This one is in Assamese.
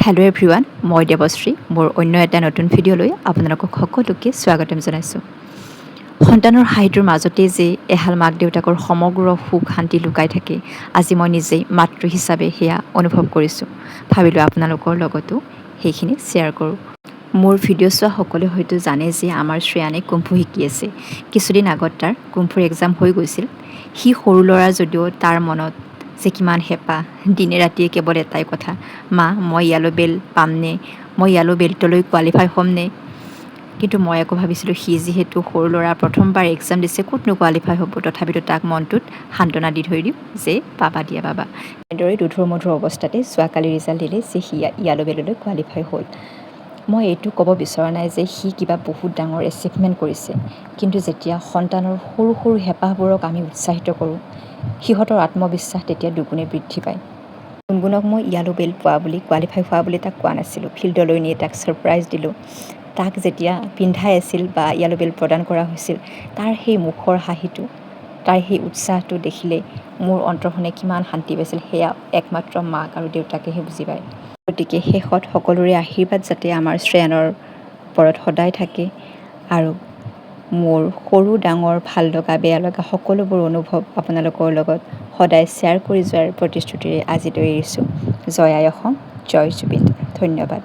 হেল্ল' এভৰিৱান, মই দেৱশ্ৰী। মোৰ অন্য এটা নতুন ভিডিঅ'লৈ আপোনালোকক সকলোকে স্বাগতম জনাইছোঁ। সন্তানৰ হাঁহিটোৰ মাজতেই যে এহাল মাক দেউতাকৰ সমগ্ৰ সুখ শান্তি লুকাই থাকে, আজি মই নিজেই মাতৃ হিচাপে সেয়া অনুভৱ কৰিছোঁ। ভাবিলোঁ আপোনালোকৰ লগতো সেইখিনি শ্বেয়াৰ কৰোঁ। মোৰ ভিডিঅ' চোৱা সকলোৱে হয়তো জানে যে আমাৰ শ্ৰেয়ানে কুম্ফু শিকি আছে। কিছুদিন আগত তাৰ কুম্ফুৰ এক্সাম হৈ গৈছিল। সি সৰু ল'ৰা যদিও তাৰ মনত যে কিমান হেঁপাহ, দিনে ৰাতিয়ে কেৱল এটাই কথা, মা মই য়েলো বেল্ট পামনে, মই য়েলো বেল্টলৈ কোৱালিফাই হ'মনে। কিন্তু মই আকৌ ভাবিছিলোঁ সি যিহেতু সৰু ল'ৰা, প্ৰথমবাৰ এক্সাম দিছে, ক'তনো কোৱালিফাই হ'ব। তথাপিতো তাক মনটোত সান্তনা দি থৈ দিওঁ যে পাবা দিয়া পাবা। এনেদৰে দুধুৰ মধুৰ অৱস্থাতে যোৱাকালি ৰিজাল্ট দিলে যে সি য়েলো বেল্টলৈ কোৱালিফাই হ'ল। মই এইটো ক'ব বিচৰা নাই যে সি কিবা বহুত ডাঙৰ এচিভমেণ্ট কৰিছে, কিন্তু যেতিয়া সন্তানৰ সৰু সৰু হেঁপাহবোৰক আমি উৎসাহিত কৰোঁ, সিহঁতৰ আত্মবিশ্বাস তেতিয়া দুগুণে বৃদ্ধি পায়। গুণগুণক মই য়েলো বেল্ট পোৱা বুলি, কোৱালিফাই হোৱা বুলি তাক কোৱা নাছিলোঁ। ফিল্ডলৈ নি তাক ছাৰপ্ৰাইজ দিলোঁ। তাক যেতিয়া পিন্ধাই আছিল বা য়েলো বেল্ট প্ৰদান কৰা হৈছিল, তাৰ সেই মুখৰ হাঁহিটো, তাৰ সেই উৎসাহটো দেখিলে মোৰ অন্তৰখনে কিমান শান্তি পাইছিল, সেয়া একমাত্ৰ মাক আৰু দেউতাকেহে বুজি পায়। গতিকে শেষত সকলোৰে আশীৰ্বাদ যাতে আমাৰ শ্ৰেয়ানৰ ওপৰত সদায় থাকে আৰু মোৰ সৰু ডাঙৰ ভাল লগা বেয়া লগা সকলোবোৰ অনুভৱ আপোনালোকৰ লগত সদায় শ্বেয়াৰ কৰি যোৱাৰ প্ৰতিশ্ৰুতিৰে আজিলৈ এৰিছোঁ। জয় আই অসম, জয় জুবিন। ধন্যবাদ।